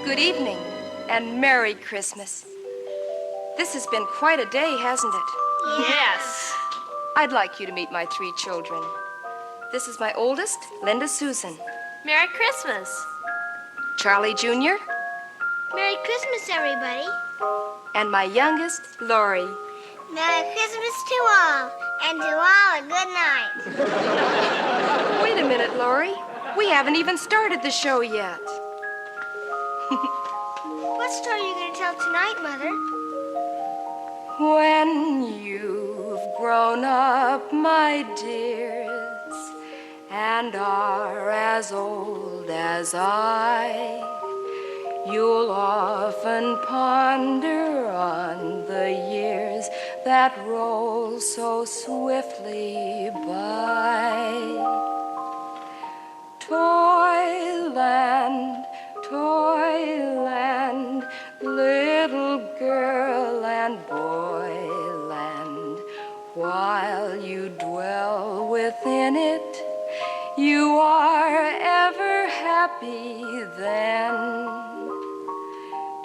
Good evening, and Merry Christmas. This has been quite a day, hasn't it? Yes. I'd like you to meet my 3 children. This is my oldest, Linda Susan. Merry Christmas. Charlie Jr. Merry Christmas, everybody. And my youngest, Lori. Merry Christmas to all, and to all a good night. Wait a minute, Lori. We haven't even started the show yet. What story are you going to tell tonight, Mother? When you've grown up, my dears, and are as old as I, you'll often ponder on the years that roll so swiftly by. Toyland, Toyland, little girl and boyland, while you dwell within it, you are ever happy then.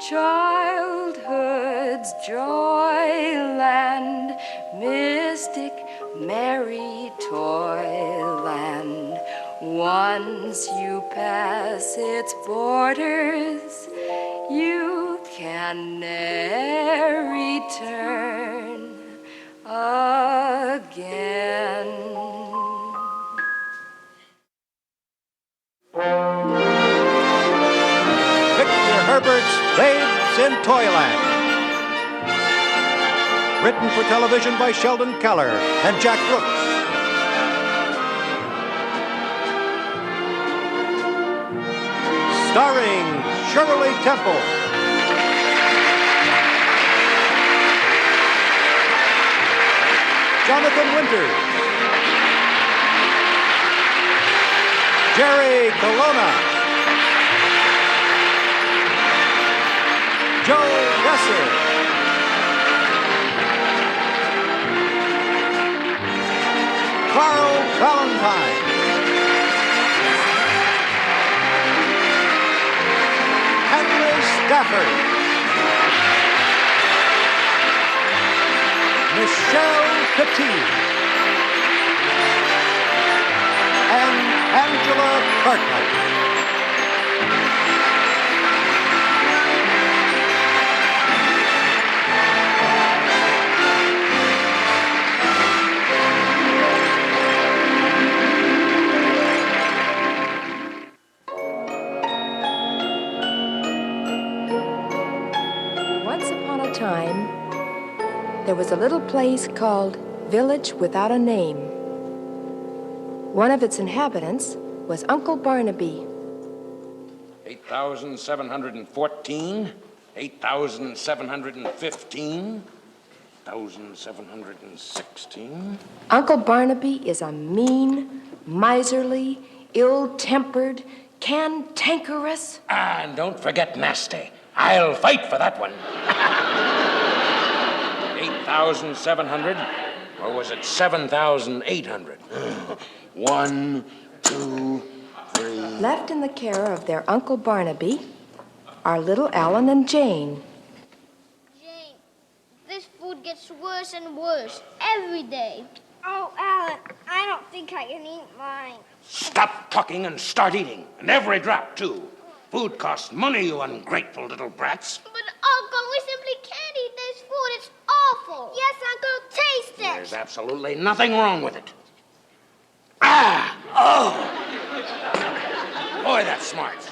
Childhood's joyland, mystic, merry toyland. Once you pass its borders, you can ne'er return again. Victor Herbert's Babes in Toyland. Written for television by Sheldon Keller and Jack Brooks. Starring Shirley Temple. Jonathan Winters. Jerry Colonna. Joe Besser. Carl Valentine. Henry Stafford. Michelle Petit. And Angela Cartwright. Time, there was a little place called Village Without a Name. One of its inhabitants was Uncle Barnaby. 8,714, 8,715, 1,716. Uncle Barnaby is a mean, miserly, ill-tempered, cantankerous... And don't forget nasty. I'll fight for that one. 8,700, or was it 7,800? 1, 2, 3. Left in the care of their Uncle Barnaby are little Alan and Jane. Jane, this food gets worse and worse every day. Oh, Alan, I don't think I can eat mine. Stop talking and start eating, and every drop, too. Food costs money, you ungrateful little brats. But, Uncle, we simply can't eat this food. It's awful. Yes, Uncle, taste it. There's absolutely nothing wrong with it. Ah! Oh! Boy, that smarts.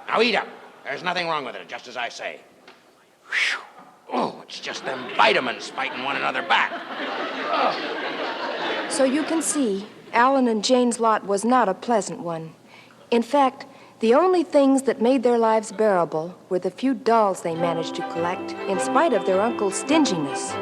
Now eat up. There's nothing wrong with it, just as I say. Whew. Oh, it's just them vitamins fighting one another back. Oh. So you can see, Alan and Jane's lot was not a pleasant one. In fact, the only things that made their lives bearable were the few dolls they managed to collect, in spite of their uncle's stinginess.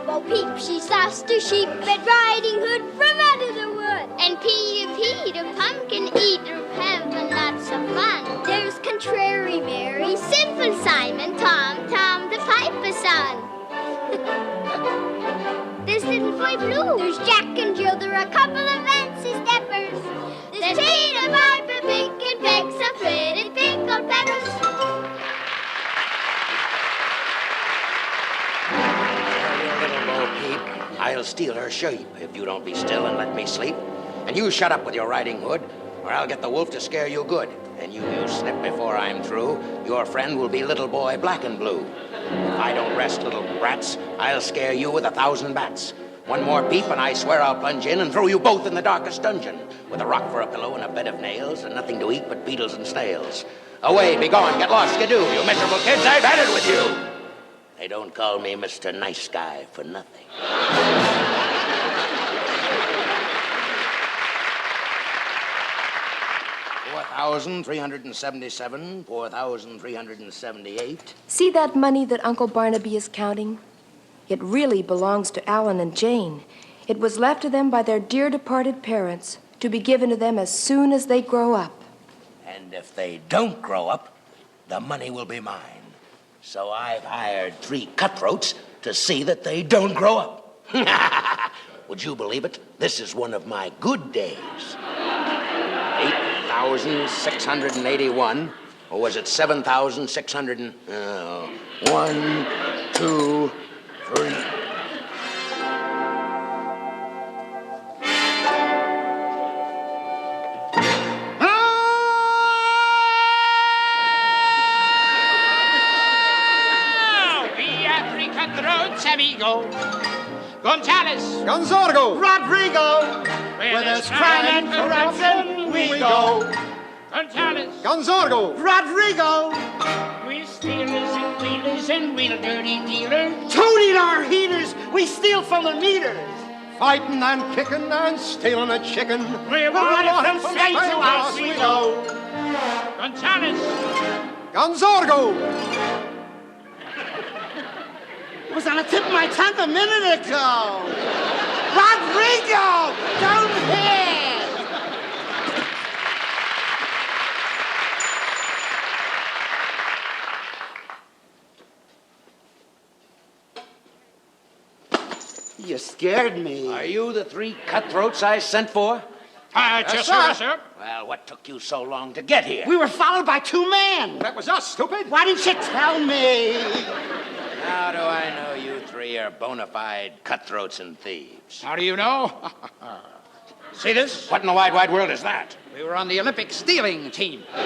Bo Peep, she's lost her sheep, Red Riding Hood from out of the wood. And Peter, pumpkin eater, having lots of fun. There's Contrary Mary, Simple Simon, Tom, the piper's son. There's Little Boy Blue, there's Jack and Jill, there are a couple of fancy steppers. There's Peter Piper, Pink and Peg's a pretty I'll steal her sheep if you don't be still and let me sleep. And you shut up with your riding hood, or I'll get the wolf to scare you good. And you snip before I'm through. Your friend will be little boy black and blue. If I don't rest, little brats, I'll scare you with 1,000 bats. One more peep and I swear I'll plunge in and throw you both in the darkest dungeon, with a rock for a pillow and a bed of nails and nothing to eat but beetles and snails. Away, be gone, get lost, skidoo, you miserable kids, I've had it with you. They don't call me Mr. Nice Guy for nothing. 4,377, 4,378. See that money that Uncle Barnaby is counting? It really belongs to Alan and Jane. It was left to them by their dear departed parents to be given to them as soon as they grow up. And if they don't grow up, the money will be mine. So I've hired 3 cutthroats to see that they don't grow up. Would you believe it? This is one of my good days. 8,681, or was it 7,600 and... 1, 2, 3... Amigo, Gonzales, Gonzorgo! Rodrigo, where there's crime and corruption, we go. Gonzales, Gonzorgo! Rodrigo, we stealers and wheelers and wheel dirty dealers. Toting our heaters, we steal from the meters. Fighting and kicking and stealing a chicken. We're running from state to house we go. Gonzales, Gonzorgo! was on the tip of my tongue a minute ago. Rodrigo, don't hit. You scared me. Are you the 3 cutthroats I sent for? Yes, sir. Well, what took you so long to get here? We were followed by 2 men. That was us, stupid! Why didn't you tell me? How do I know you 3 are bona fide cutthroats and thieves? How do you know? See this? What in the wide, wide world is that? We were on the Olympic stealing team. Well,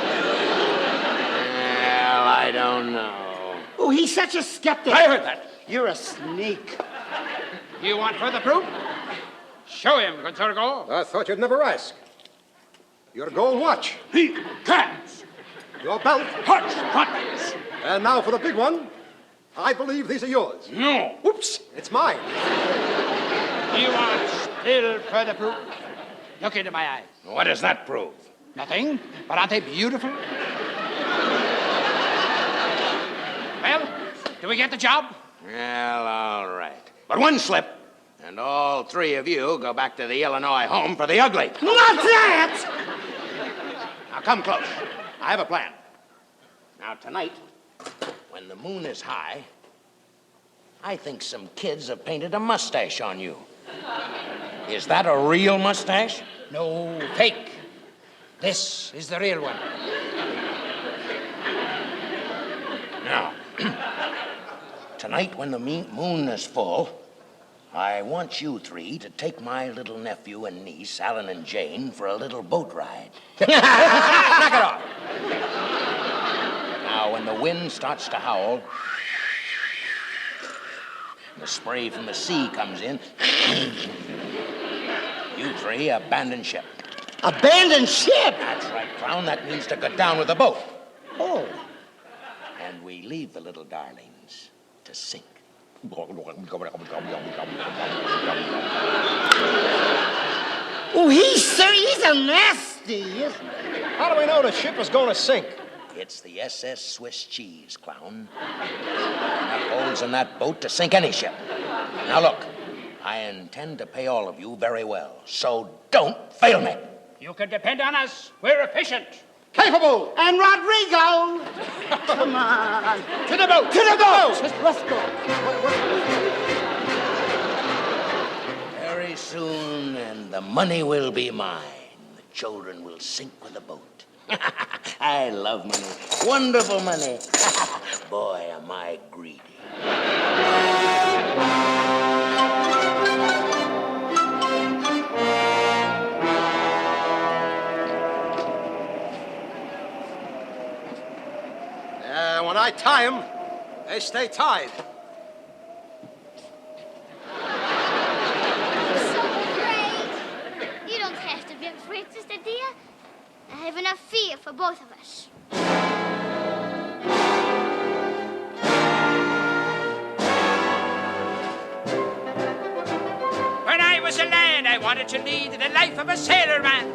I don't know. Oh, he's such a skeptic. I heard that. You're a sneak. You want further proof? Show him, Gonzorgo. I thought you'd never ask. Your gold watch, He cans. your belt, Hush, buttons. and now for the big one. I believe these are yours. No. Oops, it's mine. You want still further proof? Look into my eyes. What does that prove? Nothing, but aren't they beautiful? Well, do we get the job? Well, all right. But one slip, and all 3 of you go back to the Illinois home for the ugly. Not that! Now, come close. I have a plan. Now, tonight, when the moon is high, I think some kids have painted a mustache on you. Is that a real mustache? No, fake. This is the real one. Now, tonight when the moon is full, I want you 3 to take my little nephew and niece, Alan and Jane, for a little boat ride. Knock it off. Now, when the wind starts to howl, the spray from the sea comes in, you 3 abandon ship. Abandon ship? That's right, Clown. That means to go down with the boat. Oh. And we leave the little darlings to sink. Oh, he's a nasty, isn't he? How do we know the ship is going to sink? It's the SS Swiss Cheese, Clown. Enough holes in that boat to sink any ship. Now look, I intend to pay all of you very well, so don't fail me. You can depend on us. We're efficient. Capable! And Rodrigo! Come on. To the boat! To the boat! Let's go. Very soon, and the money will be mine. The children will sink with the boat. I love money. Wonderful money. Boy, am I greedy. Yeah, when I tie them, they stay tied. So afraid. You don't have to be afraid, Sister Dia. I have enough fear for both of us. When I was a lad, I wanted to lead the life of a sailor man.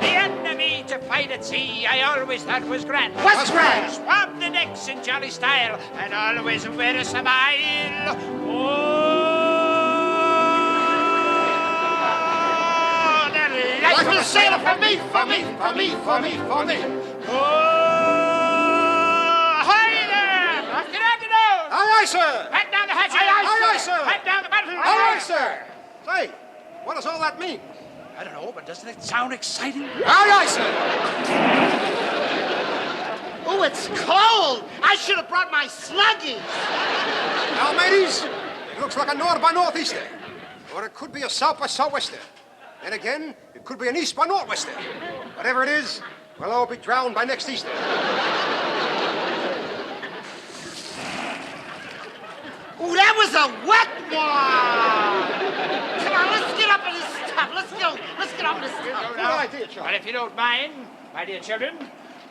The enemy to fight at sea, I always thought was grand. What's grand? Swab the decks in jolly style, and always wear a smile. Oh, the life of a sailor for me, for me, for me, for me, for me. Oh, ahoy there! Off the nose! Aye, aye, sir. Back down the hatches! Aye, aye, sir. Back down the battle! Aye, aye, sir. Say, what does all that mean? I don't know, but doesn't it sound exciting? Aye, aye, sir. Oh, it's cold. I should have brought my sluggies. Now, mateys, it looks like a north by northeaster. Or it could be a south by southwester. And again, it could be an east by northwester. Whatever it is, we'll all be drowned by next Easter. Oh, that was a wet one. Come on, let's get up in this stuff. Let's get up in this stuff. Good idea, But Charlie. if you don't mind, my dear children,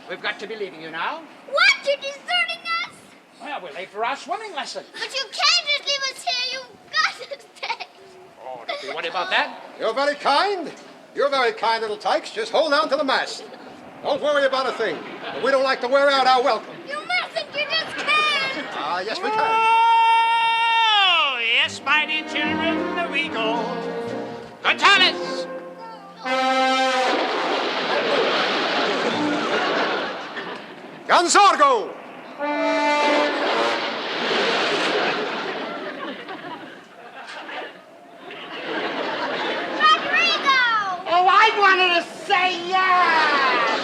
we've got to be leaving you now. What? You're deserting us? Well, we're late for our swimming lesson. But you can't just leave us here. You've got to stay. Oh, don't be worried about that. You're very kind. You're very kind, little tykes. Just hold on to the mast. Don't worry about a thing. But we don't like to wear out our welcome. You mustn't. You just can't. Ah, yes, we can. Oh, yes, my dear children, we go. Gonzales! Gonzargo! Rodrigo! Oh, I wanted to say yes.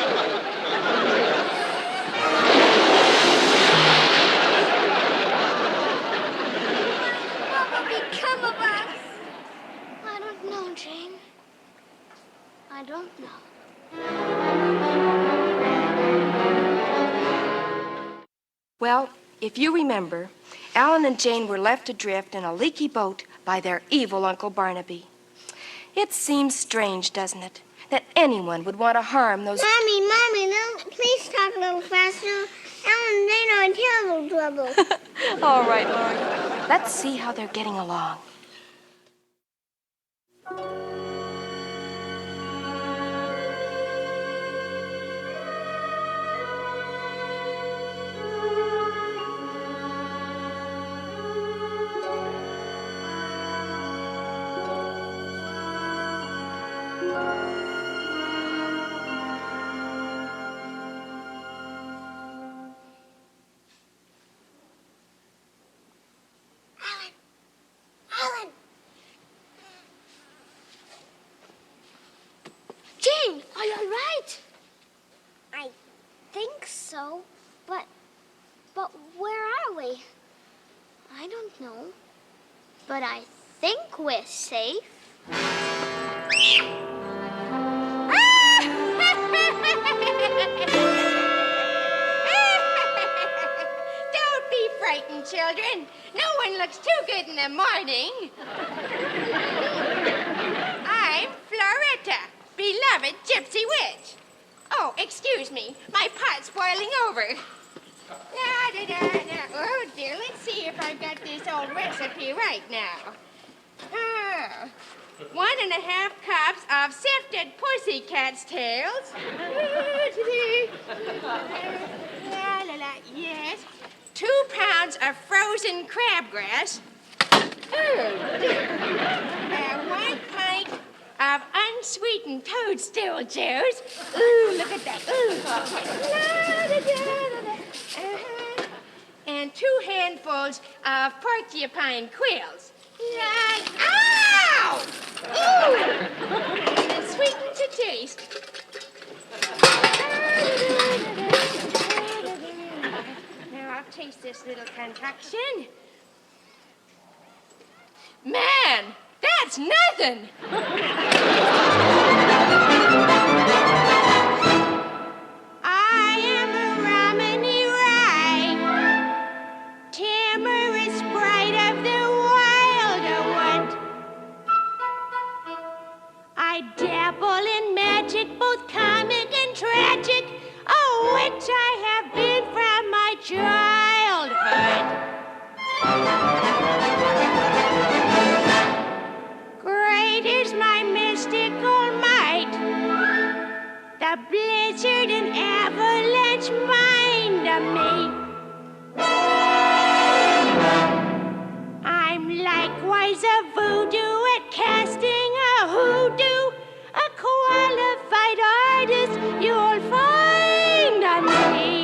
What will become of us? I don't know, Jane. I don't know. Well, if you remember, Alan and Jane were left adrift in a leaky boat by their evil Uncle Barnaby. It seems strange, doesn't it, that anyone would want to harm those... Mommy, no, please talk a little faster. Ellen and Jane are in terrible trouble. All right, Laurie. Let's see how they're getting along. Ellen! Jane, are you all right? I think so, but where are we? I don't know, but I think we're safe. Don't be frightened, children. No one looks too good in the morning. I'm Floretta, beloved gypsy witch. Oh, excuse me. My pot's boiling over. Oh, dear. Let's see if I've got this old recipe right now. 1.5 cups of sifted pussycat's tails. Yes. 2 pounds of frozen crabgrass. 1 pint of unsweetened toadstool juice. Ooh, look at that. Ooh. And 2 handfuls of porcupine quills. Ow! Ooh! And sweetened to taste. Now I'll taste this little concoction. Man, that's nothing. I am a Romany Rye. childhood. Great is my mystical might, the blizzard and avalanche mind of me. I'm likewise a voodoo at casting a hoodoo, a qualified artist you'll find on me.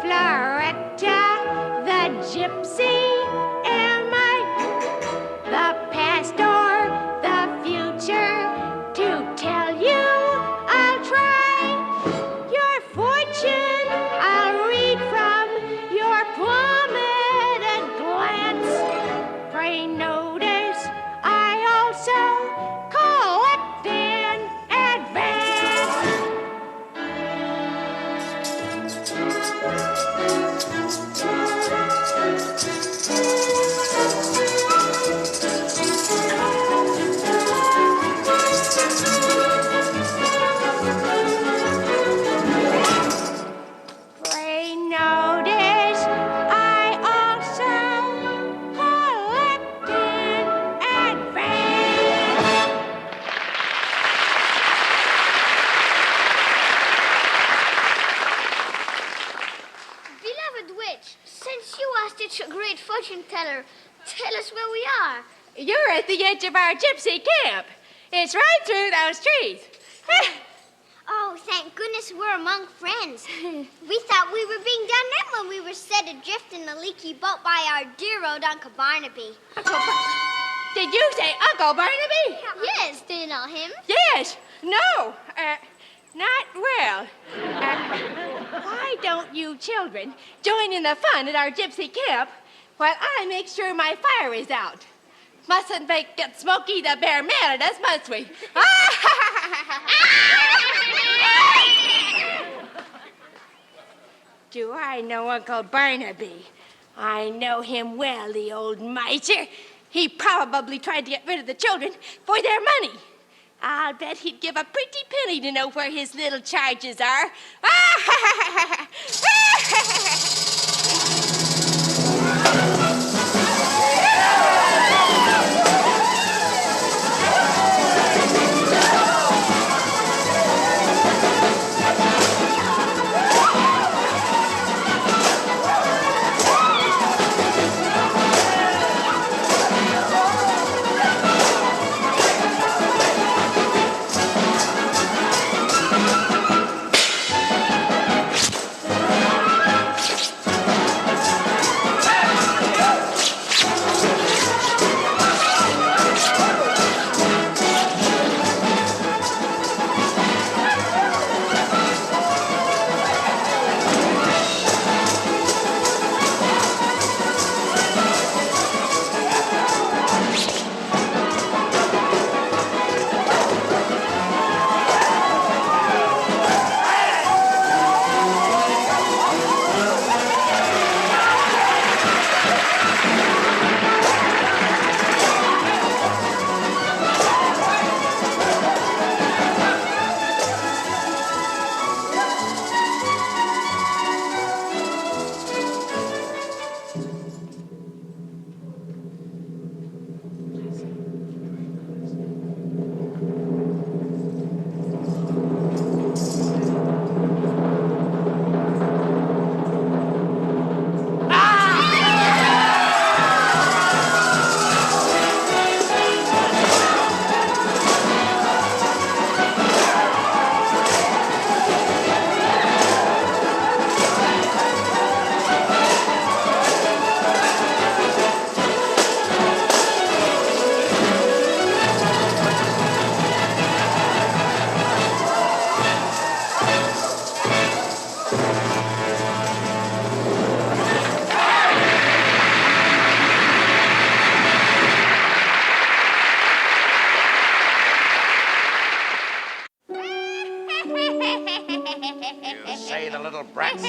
Floretta, the gypsy am I, the past or the future, to tell you I'll try. Your fortune I'll read from your plummeted glance. Pray notice I also collect in advance. Pray notice I also collect in advance. Beloved witch, since you are such a great fortune teller, tell us where we are. You're at the edge of our gypsy camp. It's right through those trees. Oh, thank goodness we're among friends. We thought we were being done in when we were set adrift in a leaky boat by our dear old Uncle Barnaby. Did you say Uncle Barnaby? Yes, do you know him? Yes. No. Not well. Why don't you children join in the fun at our gypsy camp while I make sure my fire is out? Mustn't make it Smokey the Bear mad at us, must we? Do I know Uncle Barnaby? I know him well, the old miser. He probably tried to get rid of the children for their money. I'll bet he'd give a pretty penny to know where his little charges are.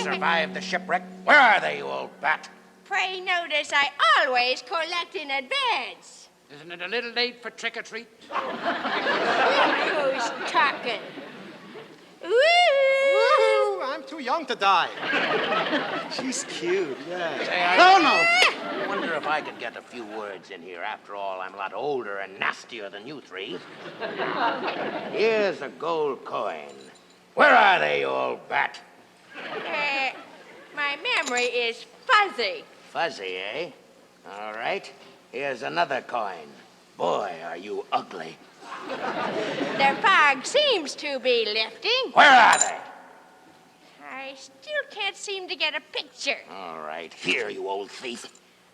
survived the shipwreck. Where are they, you old bat? Pray notice I always collect in advance. Isn't it a little late for trick-or-treat? Who's talking? Ooh! bound to die. She's cute, yeah. Say, I wonder if I could get a few words in here. After all, I'm a lot older and nastier than you three. Here's a gold coin. Where are they, you old bat? My memory is fuzzy. Fuzzy, eh? All right. Here's another coin. Boy, are you ugly. The fog seems to be lifting. Where are they? I still can't seem to get a picture. All right. Here, you old thief.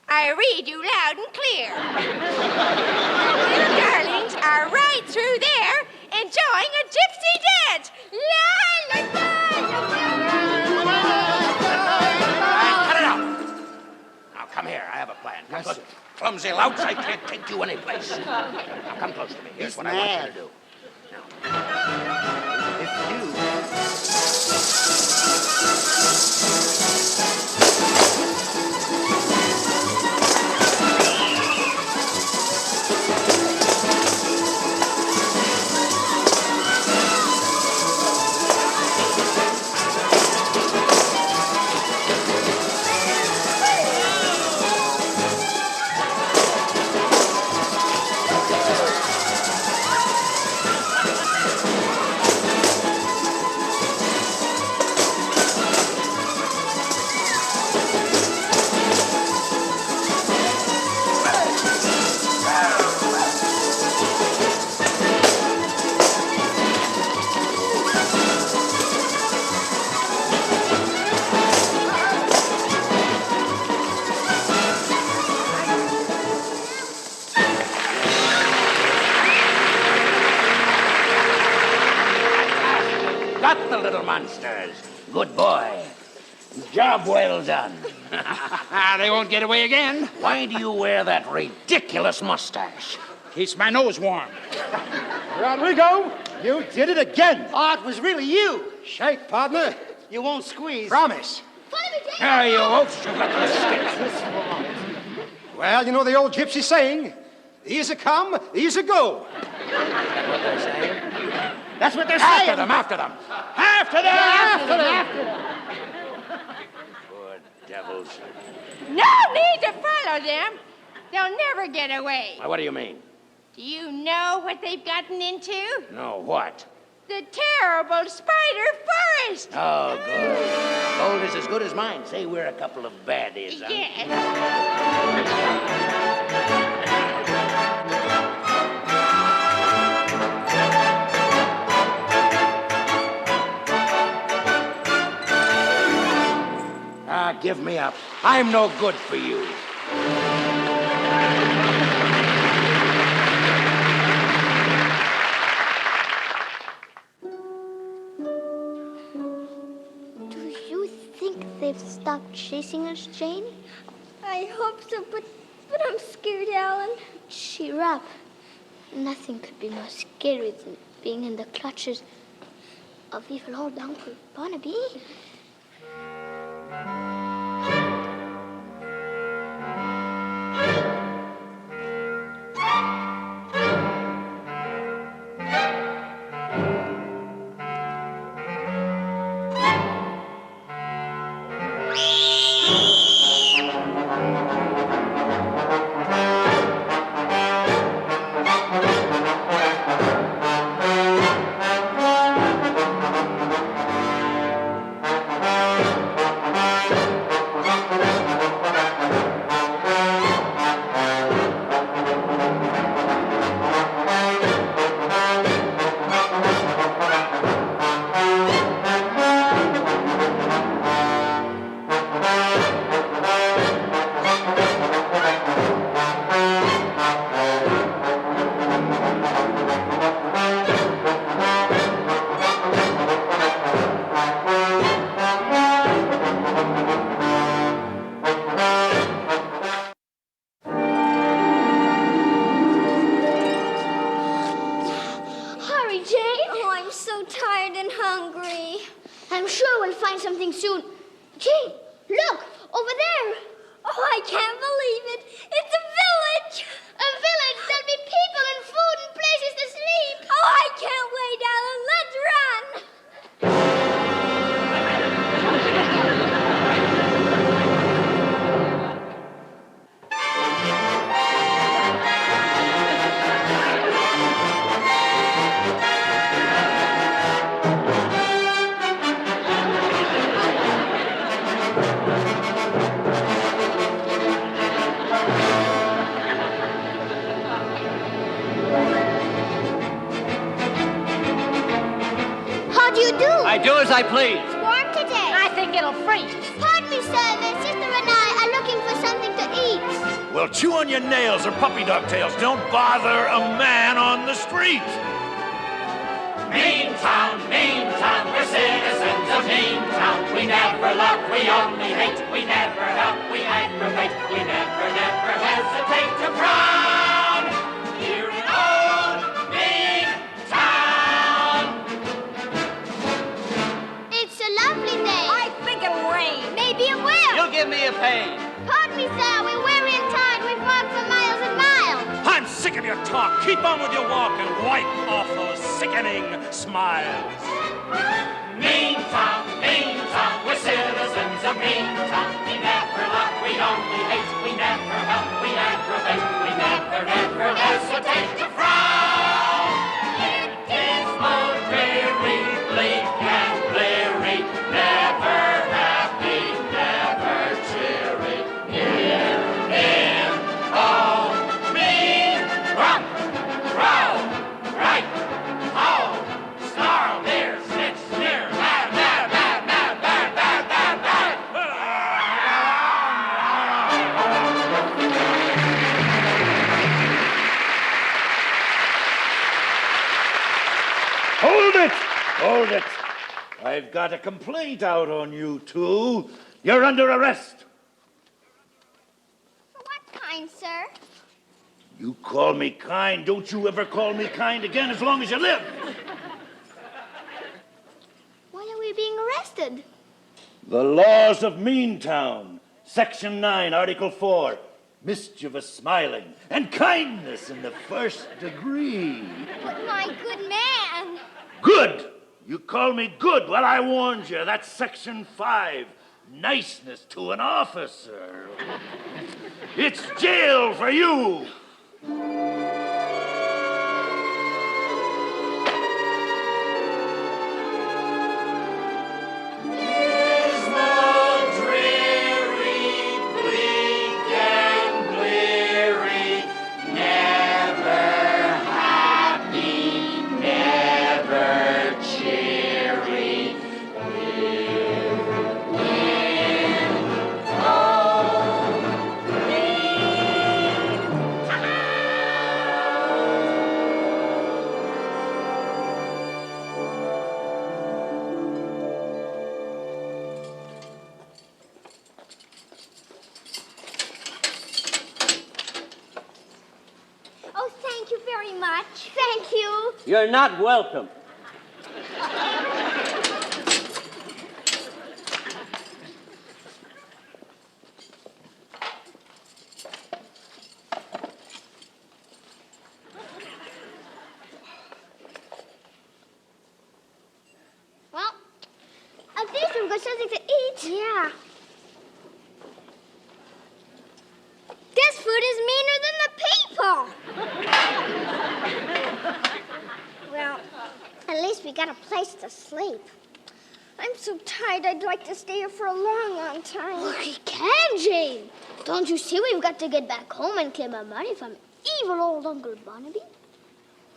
I read you loud and clear. The little darlings are right through there enjoying a gypsy dance. La, la, la, la, la, la. Cut it out. Now, come here. I have a plan. Come close. Clumsy louts, I can't take you anyplace. Now, come close to me. Here's what I want you to do. Got the little monsters. Good boy. Job well done. They won't get away again. Why do you wear that ridiculous mustache? Keeps my nose warm. Rodrigo, you did it again. Oh, it was really you. Shake, partner. You won't squeeze. Promise. Here, you oafs, you got the stick. Well, you know the old gypsy saying, easy come, easy go. What they're saying? That's what they're saying. After them, after them. After them! After them. Poor devils. No need to follow them. They'll never get away. Why, what do you mean? Do you know what they've gotten into? No, what? The terrible spider forest. Oh, good. Gold is as good as mine. Say we're a couple of baddies, huh? Yes. Give me up. I'm no good for you. Do you think they've stopped chasing us, Jane? I hope so, but I'm scared, Alan. Cheer up. Nothing could be more scary than being in the clutches of evil old Uncle Barnaby. I'm sure we'll find something soon. Jane, look, over there. Oh, I can't believe it. It's a village. A village? There'll be people and food and places to sleep. Oh, I can't wait, Alan. Let's run. do? I do as I please. It's warm today. I think it'll freeze. Pardon me, sir. My sister and I are looking for something to eat. Well, chew on your nails or puppy dog tails. Don't bother a man on the street. Mean Town, we're citizens of Mean Town. We never love, we only hate. We never help, we aggravate. We never hesitate to frown. Here in old Mean Town. It's a lovely day. I think it'll rain. Maybe it will. You'll give me a pain. Pardon me, sir. We're weary and tired. We've walked for miles and miles. I'm sick of your talk. Keep on with your walk and wipe off those sickening smiles. Mean Town, we're citizens of Mean Town. We never love, we only hate. We never help, we aggravate. We never hesitate to frown. It is most dreary, bleak and bleary. Never happy, never cheery. Here in old Mean Town. Growl, right, howl, snarl, leer, snitch, sneer, mad, mad, mad, mad, mad, mad, mad, mad. Hold it! Hold it! I've got a complaint out on you two. You're under arrest. What kind, sir? You call me kind. Don't you ever call me kind again as long as you live. Why are we being arrested? The laws of Meantown, Section 9, Article 4. Mischievous smiling and kindness in the first degree. But my good man. Good! You call me good? Well, I warned you. That's Section 5. Niceness to an officer. It's jail for you. Oh, thank you very much. Thank you. You're not welcome. Well, at least we've got something to eat. Yeah. This food is meaner than the people. Well, at least we got a place to sleep. I'm so tired, I'd like to stay here for a long, long time. Well, we can, Jane. Don't you see we've got to get back home and claim our money from evil old Uncle Barnaby?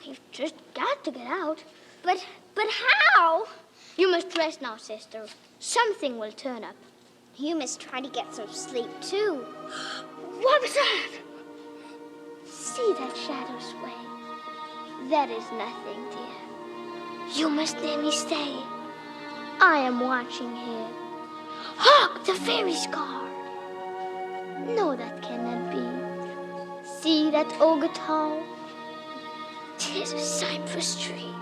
We've just got to get out. But how? You must rest now, sister. Something will turn up. You must try to get some sleep, too. What was that? See that shadow sway? That is nothing, dear. You must let me stay. I am watching here. Hark, the fairy's guard. No, that cannot be. See that ogre tall? 'Tis a cypress tree.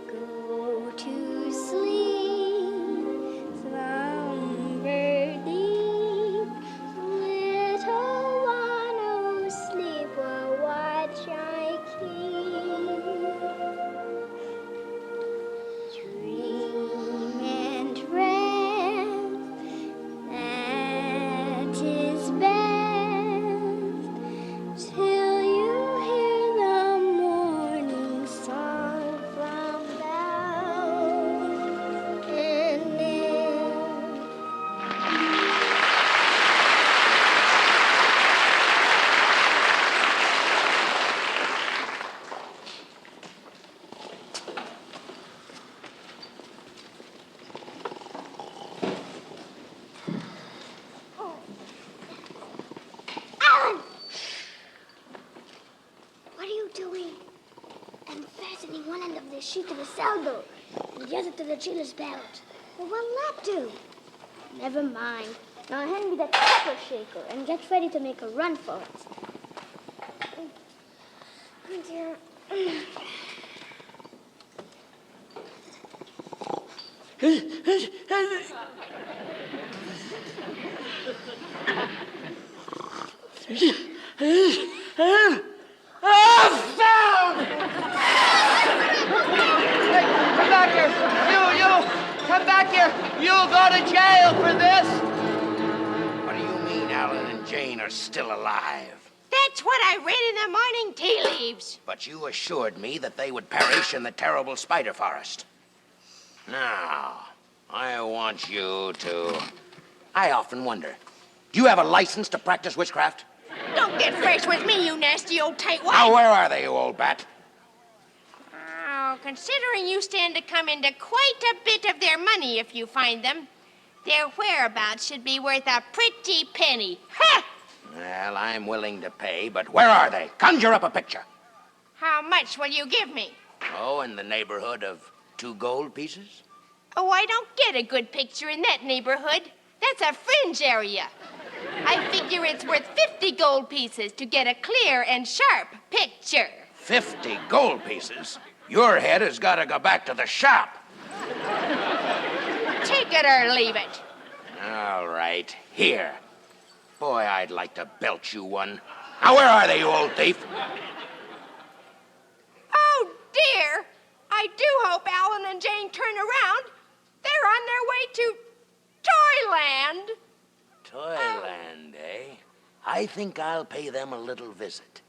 Go to sleep, slumber deep, little one, oh sleep while watch I keep. Dream and rest, that is best, till I'm fastening one end of this sheet to the saddle and the other to the jailer's belt. Well, what'll that do? Never mind. Now hand me that pepper shaker and get ready to make a run for it. Oh, dear. Come back here. You. Come back here. You'll go to jail for this. What do you mean Alan and Jane are still alive? That's what I read in the morning tea leaves. But you assured me that they would perish in the terrible spider forest. Now, I want you to... I often wonder, do you have a license to practice witchcraft? Don't get fresh with me, you nasty old tightwad. Now, where are they, you old bat? Oh, considering you stand to come into quite a bit of their money if you find them, their whereabouts should be worth a pretty penny. Ha! Well, I'm willing to pay, but where are they? Conjure up a picture. How much will you give me? Oh, in the neighborhood of 2 gold pieces? Oh, I don't get a good picture in that neighborhood. That's a fringe area. I figure it's worth 50 gold pieces to get a clear and sharp picture. 50 gold pieces? Your head has got to go back to the shop. Take it or leave it. All right, here. Boy, I'd like to belch you one. Now, where are they, you old thief? Oh, dear. I do hope Alan and Jane turn around. They're on their way to Toyland. Toyland, eh? I think I'll pay them a little visit.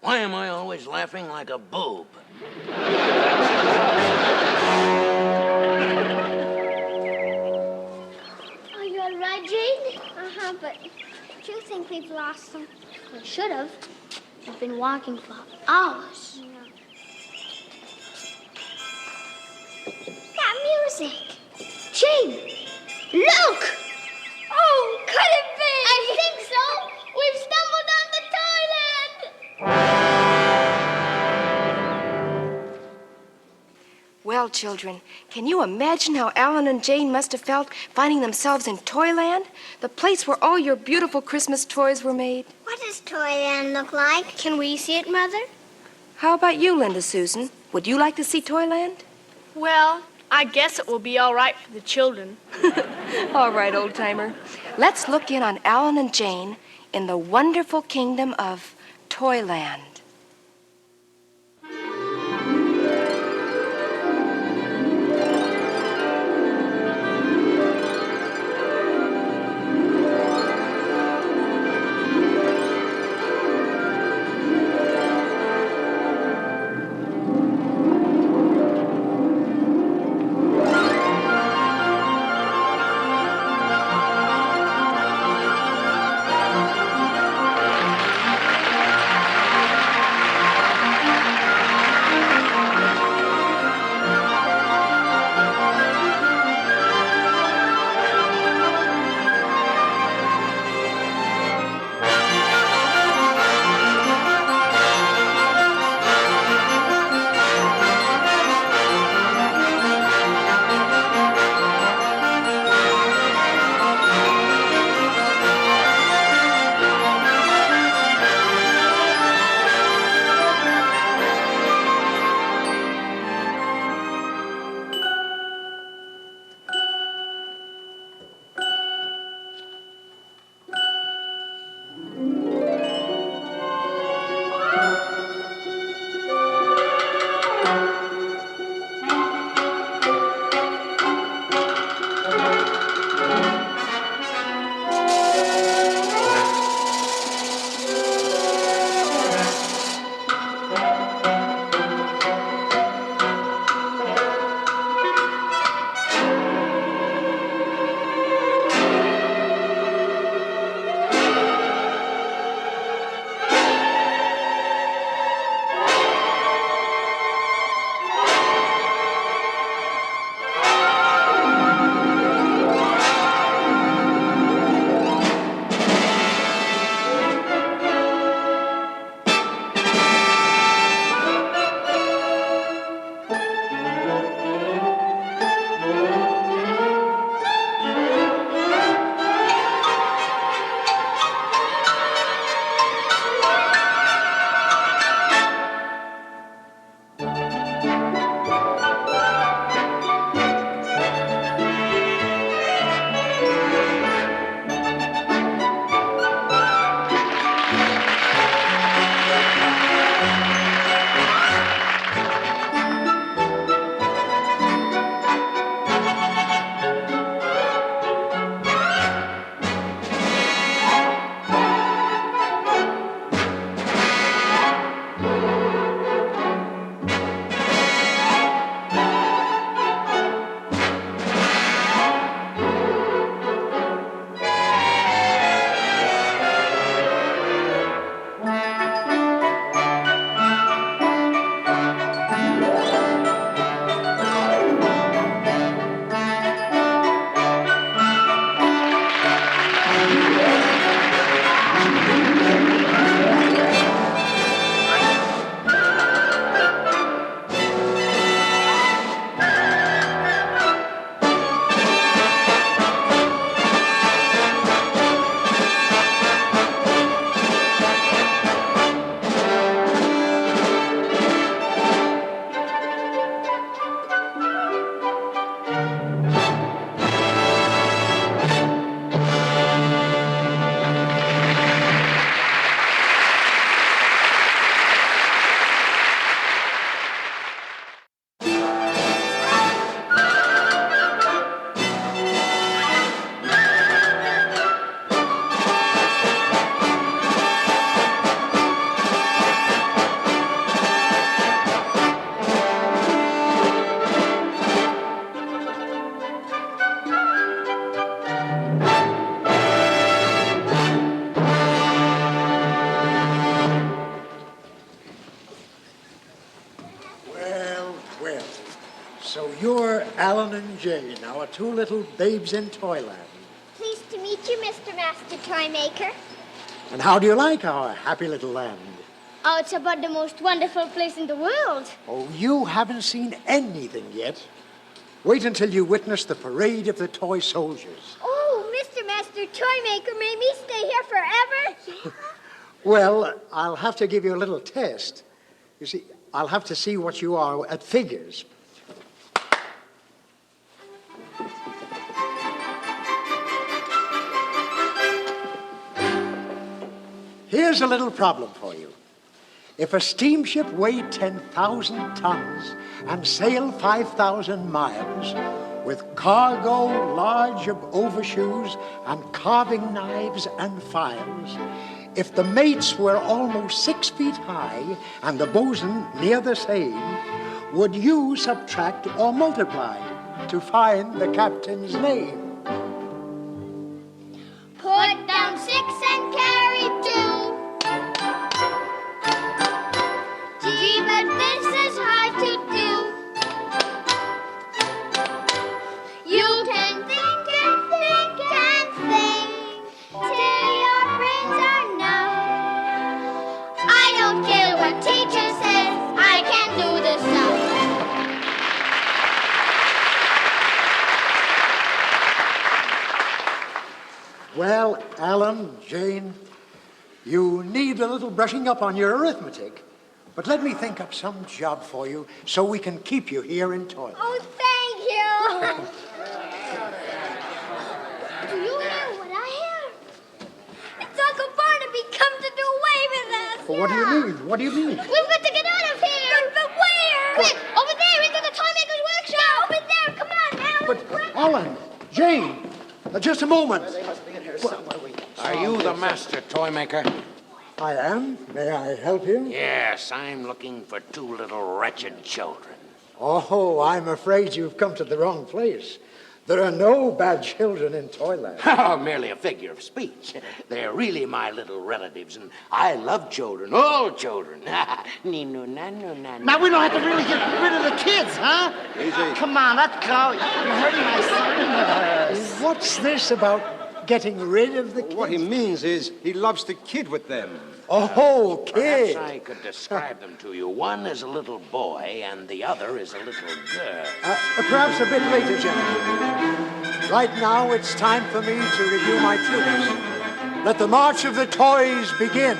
Why am I always laughing like a boob? Are you all right, Jane? Uh-huh, but do you think we've lost them? We should have. We've been walking for hours. That music. Jane, look! Oh, could it be? I think so. We've stumbled on the Toyland. Well, children, can you imagine how Alan and Jane must have felt finding themselves in Toyland? The place where all your beautiful Christmas toys were made. What does Toyland look like? Can we see it, Mother? How about you, Linda Susan? Would you like to see Toyland? Well, I guess it will be all right for the children. All right, old-timer. Let's look in on Alan and Jane in the wonderful kingdom of Toyland. So you're Alan and Jane, our two little babes in Toyland. Pleased to meet you, Mr. Master Toymaker. And how do you like our happy little land? Oh, it's about the most wonderful place in the world. Oh, you haven't seen anything yet. Wait until you witness the parade of the toy soldiers. Oh, Mr. Master Toymaker made me stay here forever. Well, I'll have to give you a little test. You see, I'll have to see what you are at figures. Here's a little problem for you. If a steamship weighed 10,000 tons and sailed 5,000 miles with cargo large of overshoes and carving knives and files, if the mates were almost 6 feet high and the bosun near the same, would you subtract or multiply to find the captain's name? Put down 6 and carry 2. Gee, but this is hard to do. You can think and think and think till your brains are numb. I don't care what teacher says, I can do the sum. Well, Alan, Jane, you need a little brushing up on your arithmetic. But let me think up some job for you so we can keep you here in Toyland. Oh, thank you. Do you hear what I hear? It's Uncle Barnaby come to do away with us. Well, what do you mean? What do you mean? We've got to get out of here. But where? Quick, over there, into the Toymaker's workshop. Yeah, over there. Come on, Alan. But, Alan, Jane, just a moment. Are you the master toymaker? I am. May I help you? Yes, I'm looking for 2 little wretched children. Oh, I'm afraid you've come to the wrong place. There are no bad children in Toyland. Oh, merely a figure of speech. They're really my little relatives, and I love children, all children. Nino, nano, nano. Now, we don't have to really get rid of the kids, huh? Easy. Come on, let go. You're hurting my son. What's this about getting rid of the kids? What he means is he loves to kid with them. Oh, Perhaps kid. I could describe them to you. One is a little boy, and the other is a little girl. Perhaps a bit later, gentlemen. Right now, it's time for me to review my troops. Let the march of the toys begin.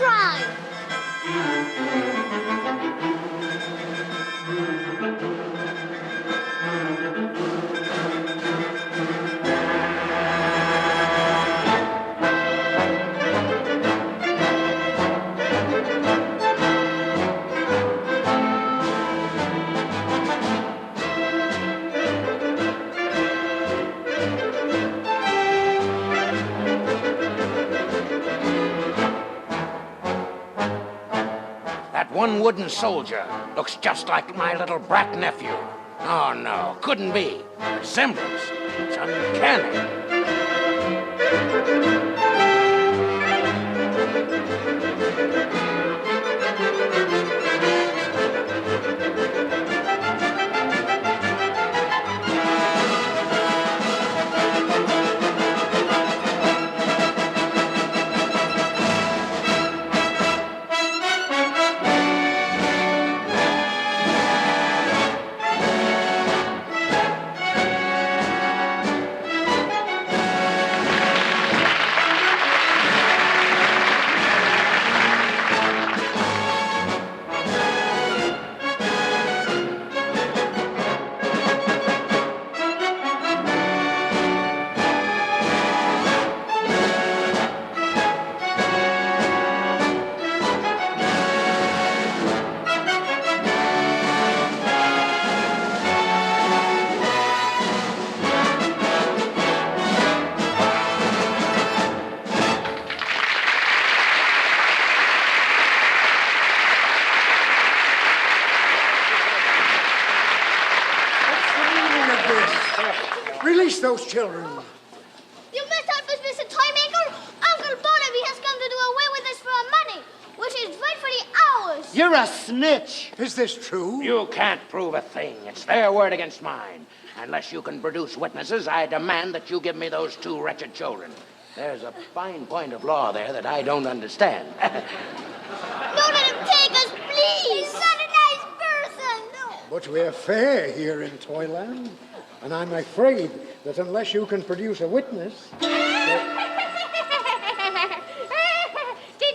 try. That one wooden soldier looks just like my little brat nephew. Oh, no, couldn't be. Resemblance. It's uncanny. Release those children. You must help us, Mr. Toymaker. Uncle Barnaby has come to do away with us for our money, which is rightfully ours. You're a snitch. Is this true? You can't prove a thing. It's their word against mine. Unless you can produce witnesses, I demand that you give me those two wretched children. There's a fine point of law there that I don't understand. Don't let him take us, please. He's not a nice person. No. But we're fair here in Toyland. And I'm afraid that unless you can produce a witness... Did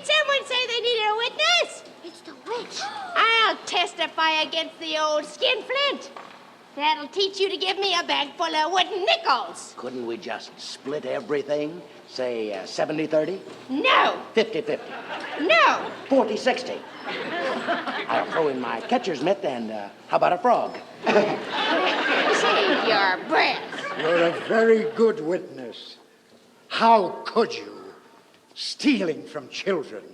someone say they needed a witness? It's the witch. I'll testify against the old skinflint. That'll teach you to give me a bag full of wooden nickels. Couldn't we just split everything? Say 70-30? No. 50-50? No. 40-60? I'll throw in my catcher's mitt and how about a frog? Save your breath. You're a very good witness. How could you? Stealing from children,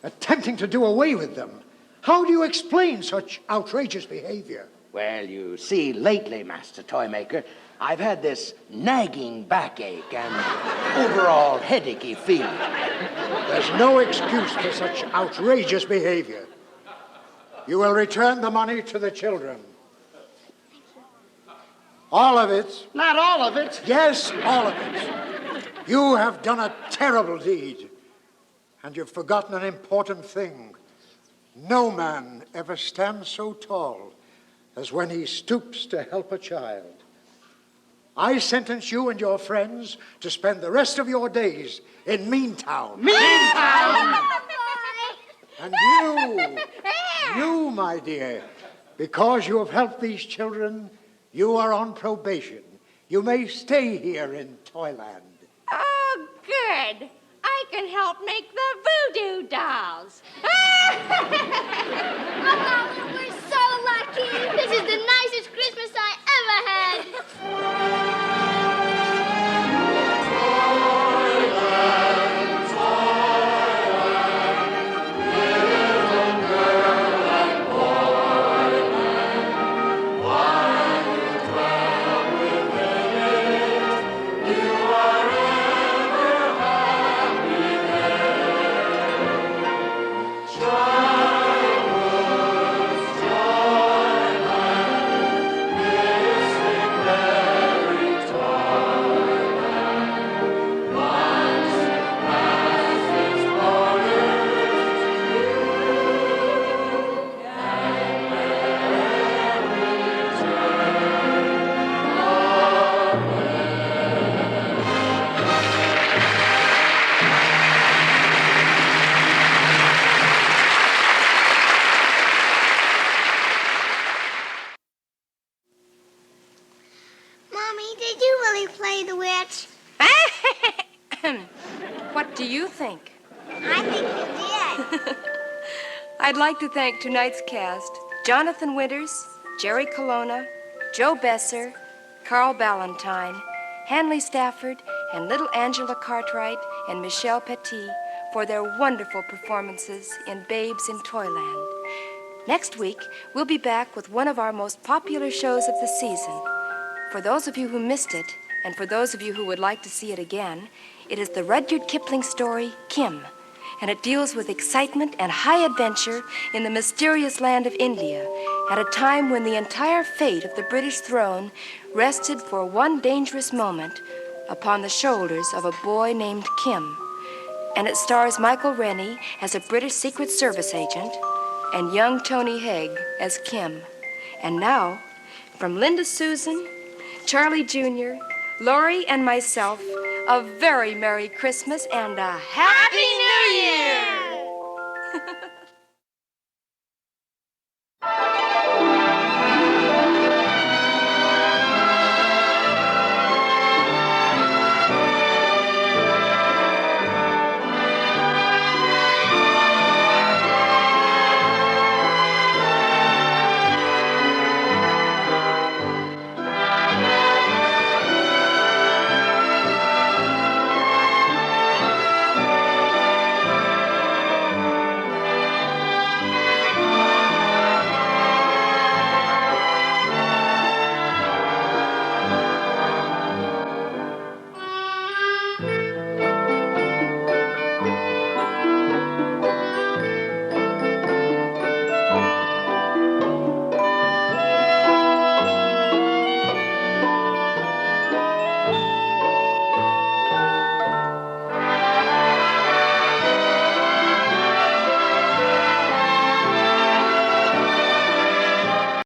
attempting to do away with them. How do you explain such outrageous behavior? Well, you see, lately, Master Toymaker, I've had this nagging backache and overall headachy feeling. There's no excuse for such outrageous behavior. You will return the money to the children. All of it. Not all of it. Yes, all of it. You have done a terrible deed. And you've forgotten an important thing. No man ever stands so tall as when he stoops to help a child. I sentence you and your friends to spend the rest of your days in Meantown. Meantown! And you, my dear, because you have helped these children, you are on probation. You may stay here in Toyland. Oh, good. I can help make the voodoo dolls. Mama, we're so lucky. This is the nicest Christmas I ever had. What do you think? I think you did. I'd like to thank tonight's cast: Jonathan Winters, Jerry Colonna, Joe Besser, Carl Ballantyne, Hanley Stafford, and little Angela Cartwright and Michelle Petit for their wonderful performances in Babes in Toyland. Next week, we'll be back with one of our most popular shows of the season. For those of you who missed it, and for those of you who would like to see it again, it is the Rudyard Kipling story, Kim, and it deals with excitement and high adventure in the mysterious land of India at a time when the entire fate of the British throne rested for one dangerous moment upon the shoulders of a boy named Kim. And it stars Michael Rennie as a British Secret Service agent and young Tony Haig as Kim. And now, from Linda Susan, Charlie Jr., Laurie, and myself, a very Merry Christmas and a Happy New Year!